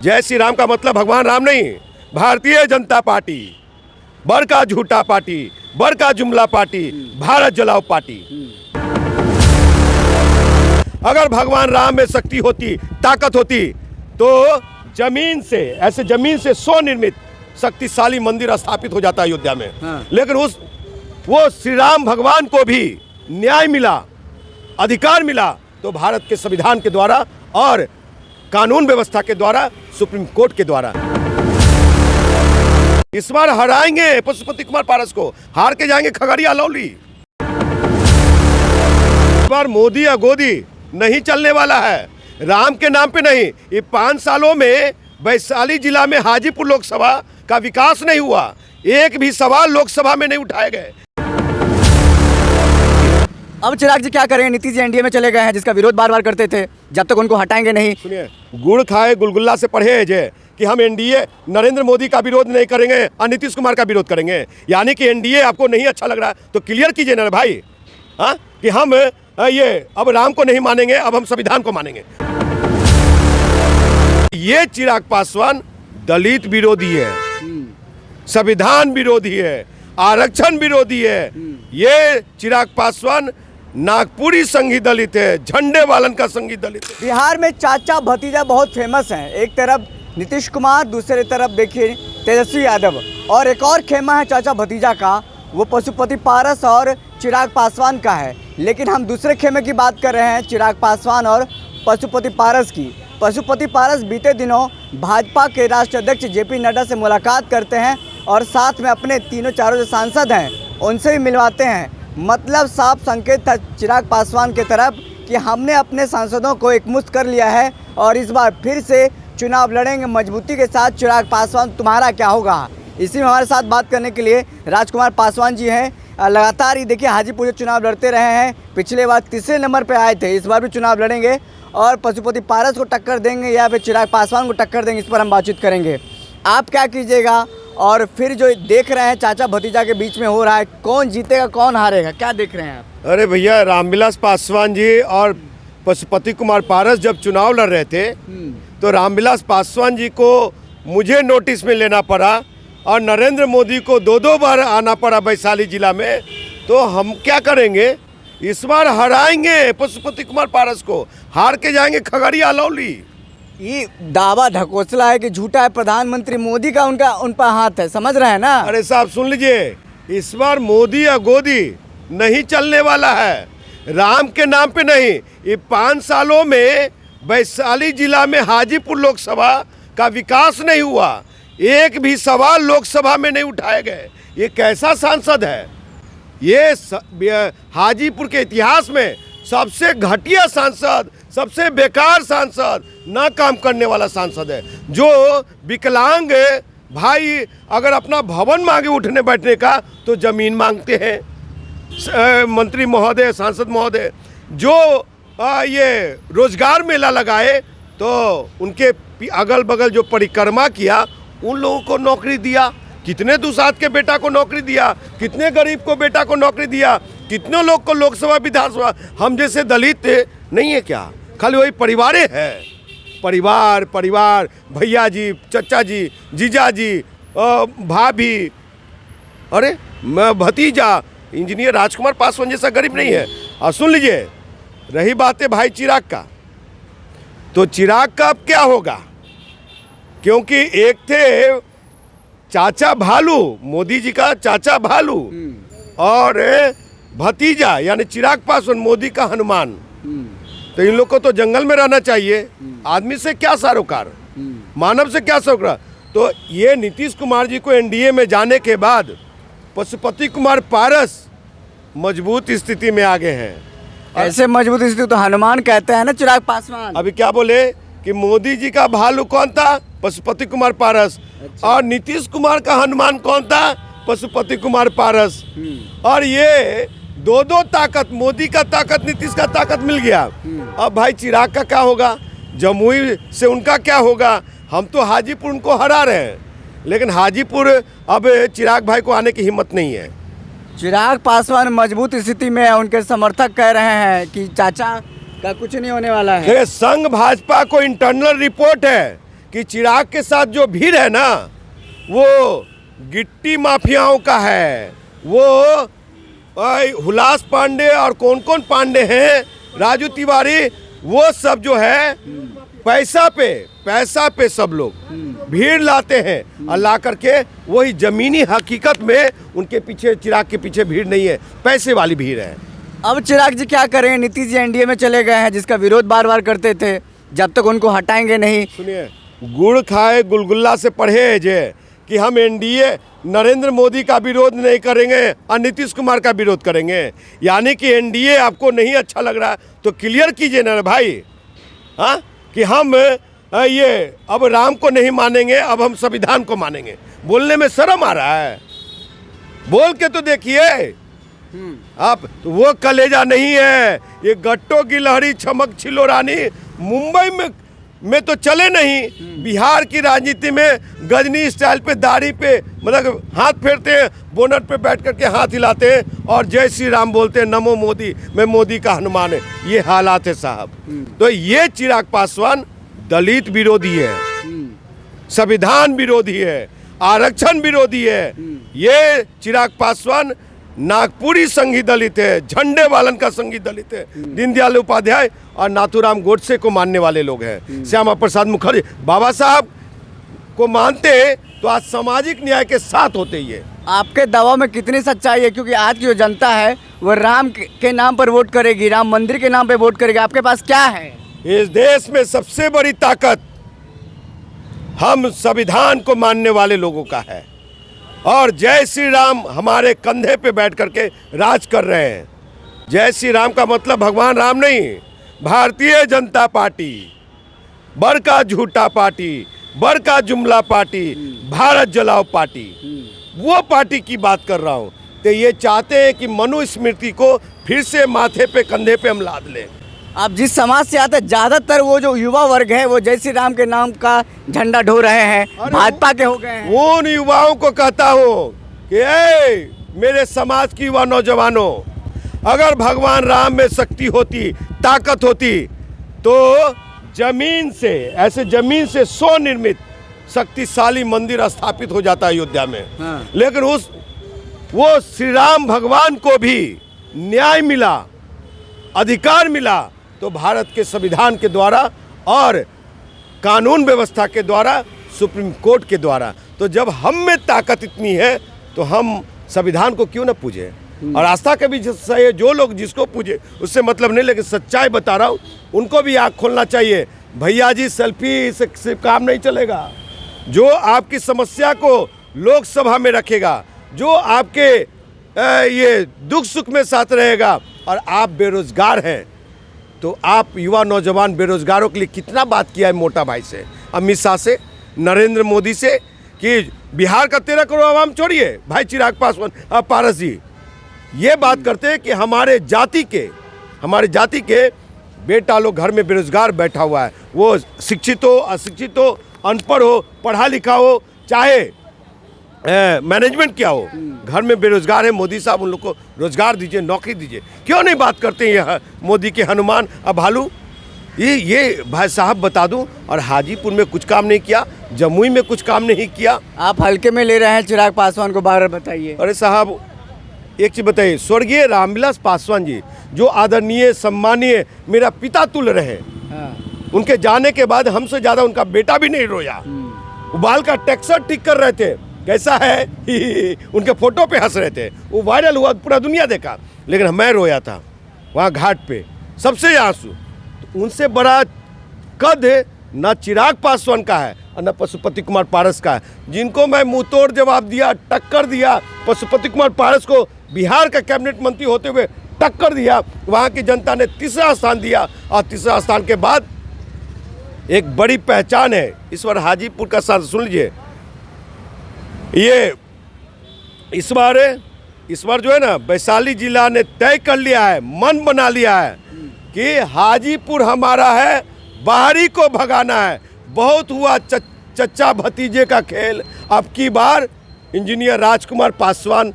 जय श्री राम का मतलब भगवान राम नहीं, भारतीय जनता पार्टी, बर का झूठा पार्टी, बर का जुमला पार्टी, भारत जलाओ पार्टी। अगर भगवान राम में शक्ति होती, ताकत होती, तो जमीन से स्वनिर्मित शक्तिशाली मंदिर स्थापित हो जाता अयोध्या में। लेकिन वो श्री राम भगवान को भी न्याय मिला, अधिकार मिला, तो भारत के संविधान के द्वारा और कानून व्यवस्था के द्वारा, सुप्रीम कोर्ट के द्वारा। इस बार हराएंगे पशुपति कुमार पारस को, हार के जाएंगे खगड़िया लौली। इस बार मोदी या गोदी नहीं चलने वाला है, राम के नाम पे नहीं। ये 5 सालों में वैशाली जिला में हाजीपुर लोकसभा का विकास नहीं हुआ, एक भी सवाल लोकसभा में नहीं उठाए गए। अब चिराग जी क्या करेंगे? नीतीश जी एनडीए में चले गए हैं, जिसका विरोध बार बार करते थे, जब तक उनको हटाएंगे नहीं। सुनिए, गुड़ खाए गुलगुल्ला से पढ़े जे कि हम एनडीए नरेंद्र मोदी का विरोध नहीं करेंगे और नीतीश कुमार का विरोध करेंगे, यानी कि एनडीए आपको नहीं अच्छा लग रहा तो क्लियर कीजिए ना भाई, हाँ, कि हम ये अब राम को नहीं मानेंगे, अब हम संविधान को मानेंगे। ये चिराग पासवान दलित विरोधी है, संविधान विरोधी है, आरक्षण विरोधी है। ये चिराग पासवान नागपुरी संघी दलित है, झंडे वालन का संघी दलित है। बिहार में चाचा भतीजा बहुत फेमस हैं, एक तरफ नीतीश कुमार, दूसरी तरफ देखिए तेजस्वी यादव, और एक और खेमा है चाचा भतीजा का, वो पशुपति पारस और चिराग पासवान का है। लेकिन हम दूसरे खेमे की बात कर रहे हैं, चिराग पासवान और पशुपति पारस की। पशुपति पारस बीते दिनों भाजपा के राष्ट्रीय अध्यक्ष जेपी नड्डा से मुलाकात करते हैं और साथ में अपने तीनों चारों जो सांसद हैं उनसे भी मिलवाते हैं। मतलब साफ संकेत था चिराग पासवान की तरफ कि हमने अपने सांसदों को एकमुश्त कर लिया है और इस बार फिर से चुनाव लड़ेंगे मजबूती के साथ। चिराग पासवान, तुम्हारा क्या होगा? इसी में हमारे साथ बात करने के लिए राजकुमार पासवान जी हैं। लगातार ही देखिए हाजीपुर से चुनाव लड़ते रहे हैं, पिछले बार तीसरे नंबर पे आए थे, इस बार भी चुनाव लड़ेंगे और पशुपति पारस को टक्कर देंगे या फिर चिराग पासवान को टक्कर देंगे, इस पर हम बातचीत करेंगे। आप क्या कीजिएगा? और फिर जो देख रहे हैं चाचा भतीजा के बीच में हो रहा है, कौन जीतेगा कौन हारेगा, क्या देख रहे हैं आप? अरे भैया, रामविलास पासवान जी और पशुपति कुमार पारस जब चुनाव लड़ रहे थे तो रामविलास पासवान जी को मुझे नोटिस में लेना पड़ा और नरेंद्र मोदी को 2-2 बार आना पड़ा वैशाली जिला में। तो हम क्या करेंगे? इस बार हराएंगे पशुपति कुमार पारस को, हार के जाएंगे खगड़िया लौली। ये दावा ढकोसला है कि झूठा है, प्रधानमंत्री मोदी का उन पर हाथ है, समझ रहे हैं ना? अरे साहब सुन लीजिए, इस बार मोदी या गोदी नहीं चलने वाला है, राम के नाम पे नहीं। ये 5 सालों में वैशाली जिला में हाजीपुर लोकसभा का विकास नहीं हुआ, एक भी सवाल लोकसभा में नहीं उठाए गए। ये कैसा सांसद है? ये हाजीपुर के इतिहास में सबसे घटिया सांसद, सबसे बेकार सांसद, ना काम करने वाला सांसद है। जो विकलांग भाई अगर अपना भवन मांगे उठने बैठने का तो जमीन मांगते हैं मंत्री महोदय, सांसद महोदय। जो ये रोजगार मेला लगाए तो उनके अगल बगल जो परिक्रमा किया उन लोगों को नौकरी दिया, कितने दुसाध के बेटा को नौकरी दिया, कितने गरीब को बेटा को नौकरी दिया, कितने लोग को लोकसभा विधानसभा। हम जैसे दलित नहीं है क्या? खाली वही परिवारें है, परिवार परिवार, भैया जी, चचा जी, जीजा जी, भाभी, अरे मैं भतीजा। इंजीनियर राजकुमार पासवान जैसा गरीब नहीं है। और सुन लीजिए, रही बात है भाई चिराग का, तो चिराग का अब क्या होगा? क्योंकि एक थे चाचा भालू, मोदी जी का चाचा भालू, और भतीजा यानी चिराग पासवान मोदी का हनुमान। तो इन लोग को तो जंगल में रहना चाहिए। आदमी से क्या सरोकार, मानव से क्या सरोकार? तो ये नीतीश कुमार जी को एनडीए में जाने के बाद पशुपति कुमार पारस मजबूत स्थिति में आ गए हैं। ऐसे मजबूत स्थिति तो हनुमान कहते हैं ना चिराग पासवान। अभी क्या बोले कि मोदी जी का भालू कौन था? पशुपति कुमार पारस। और नीतीश कुमार का हनुमान कौन था? पशुपति कुमार पारस। और ये दो ताकत, मोदी का ताकत, नीतीश का ताकत मिल गया। अब भाई चिराग का क्या होगा? जमुई से उनका क्या होगा? हम तो हाजीपुर उनको हरा रहे हैं, लेकिन हाजीपुर अब चिराग भाई को आने की हिम्मत नहीं है। चिराग पासवान मजबूत स्थिति में है, उनके समर्थक कह रहे हैं कि चाचा का कुछ नहीं होने वाला है। संघ भाजपा को इंटरनल रिपोर्ट है कि चिराग के साथ जो भीड़ है ना, वो गिट्टी माफियाओं का है। वो हुलास पांडे और कौन कौन पांडे हैं, राजू तिवारी, वो सब जो है पैसा पे सब लोग भीड़ लाते हैं और ला करके वही जमीनी हकीकत में उनके पीछे, चिराग के पीछे भीड़ नहीं है, पैसे वाली भीड़ है। अब चिराग जी क्या करें? नीतीश जी एनडीए में चले गए हैं, जिसका विरोध बार बार करते थे, जब तक उनको हटाएंगे नहीं। सुनिए, गुड़ खाए गुलगुल्ला से पढ़े जे कि हम एनडीए नरेंद्र मोदी का विरोध नहीं करेंगे और नीतीश कुमार का विरोध करेंगे, यानी कि एनडीए आपको नहीं अच्छा लग रहा तो क्लियर कीजिए ना भाई, हाँ, कि हम ये अब राम को नहीं मानेंगे, अब हम संविधान को मानेंगे। बोलने में शर्म आ रहा है, बोल के तो देखिए आप। तो वो कलेजा नहीं है, ये गट्टो की लहरी चमक छिलो रानी मुंबई में तो चले नहीं। बिहार की राजनीति में गजनी स्टाइल पे दाढ़ी पे मतलब हाथ फेरते हैं, बोनट पे बैठ करके हाथ हिलाते हैं और जय श्री राम बोलते हैं, नमो मोदी, मैं मोदी का हनुमान है। ये हालात है साहब। तो ये चिराग पासवान दलित विरोधी है, संविधान विरोधी है, आरक्षण विरोधी है। ये चिराग पासवान नागपुरी संघी दलित है, झंडे वालन का संघी दलित है। दीनदयाल उपाध्याय और नाथूराम गोडसे को मानने वाले लोग हैं। श्यामा प्रसाद मुखर्जी बाबा साहब को मानते तो आज सामाजिक न्याय के साथ होते ये। आपके दावा में कितनी सच्चाई है? क्योंकि आज की जो जनता है वो राम के नाम पर वोट करेगी, राम मंदिर के नाम पर वोट करेगी। आपके पास क्या है? इस देश में सबसे बड़ी ताकत हम संविधान को मानने वाले लोगों का है और जय श्री राम हमारे कंधे पे बैठ करके राज कर रहे हैं। जय श्री राम का मतलब भगवान राम नहीं, भारतीय जनता पार्टी, बड़का झूठा पार्टी, बड़का जुमला पार्टी, भारत जलाओ पार्टी, वो पार्टी की बात कर रहा हूँ। तो ये चाहते हैं कि मनुस्मृति को फिर से माथे पे, कंधे पे हम लाद लें। आप जिस समाज से आते हैं, ज़्यादातर वो जो युवा वर्ग है वो जय श्री राम के नाम का झंडा ढो रहे हैं, भाजपा के हो गए हैं। उन युवाओं को कहता हूँ कि ए मेरे समाज की युवा नौजवानों, अगर भगवान राम में शक्ति होती, ताकत होती, तो जमीन से, ऐसे जमीन से स्वनिर्मित शक्तिशाली मंदिर स्थापित हो जाता अयोध्या में। हाँ। लेकिन वो श्री राम भगवान को भी न्याय मिला, अधिकार मिला, तो भारत के संविधान के द्वारा और कानून व्यवस्था के द्वारा, सुप्रीम कोर्ट के द्वारा। तो जब हम में ताकत इतनी है तो हम संविधान को क्यों ना पूजे। और आस्था के भी जो लोग जिसको पूजे उससे मतलब नहीं, लेकिन सच्चाई बता रहा हूँ, उनको भी आँख खोलना चाहिए। भैया जी सेल्फी से सिर्फ काम नहीं चलेगा। जो आपकी समस्या को लोकसभा में रखेगा, जो आपके ये दुख सुख में साथ रहेगा, और आप बेरोजगार हैं तो आप युवा नौजवान बेरोजगारों के लिए कितना बात किया है मोटा भाई से, अमित शाह से, नरेंद्र मोदी से, कि बिहार का 13 करोड़ आवाम छोड़िए भाई चिराग पासवान पारस जी ये बात करते हैं कि हमारे जाति के बेटा लोग घर में बेरोजगार बैठा हुआ है, वो शिक्षित हो, अशिक्षित हो, अनपढ़ हो, पढ़ा लिखा हो, चाहे मैनेजमेंट क्या हो, घर में बेरोजगार है। मोदी साहब उन लोग को रोजगार दीजिए, नौकरी दीजिए। क्यों नहीं बात करते हैं यह मोदी के हनुमान अब भालू। ये भाई साहब बता दूं, और हाजीपुर में कुछ काम नहीं किया, जमुई में कुछ काम नहीं किया। आप हल्के में ले रहे हैं चिराग पासवान को, बार बताइए। अरे साहब एक चीज़ बताइए, स्वर्गीय रामविलास पासवान जी जो आदरणीय सम्मानीय मेरा पिता तुल्य रहे, हाँ। उनके जाने के बाद हमसे ज़्यादा उनका बेटा भी नहीं रोया। वो बाल का टेक्सचर ठीक कर रहे थे, कैसा है उनके फोटो पे हंस रहे थे, वो वायरल हुआ, पूरा दुनिया देखा। लेकिन मैं रोया था वहाँ घाट पे, सबसे आंसू। तो उनसे बड़ा कद न चिराग पासवान का है और न पशुपति कुमार पारस का है, जिनको मैं मुंह तोड़ जवाब दिया, टक्कर दिया। पशुपति कुमार पारस को बिहार का कैबिनेट मंत्री होते हुए टक्कर दिया, वहाँ की जनता ने तीसरा स्थान दिया। और तीसरा स्थान के बाद एक बड़ी पहचान है इस बार हाजीपुर का। साथ सुन लीजिए, ये इस बार जो है ना, वैशाली जिला ने तय कर लिया है, मन बना लिया है कि हाजीपुर हमारा है, बाहरी को भगाना है। बहुत हुआ चच्चा भतीजे का खेल, अब की बार इंजीनियर राजकुमार पासवान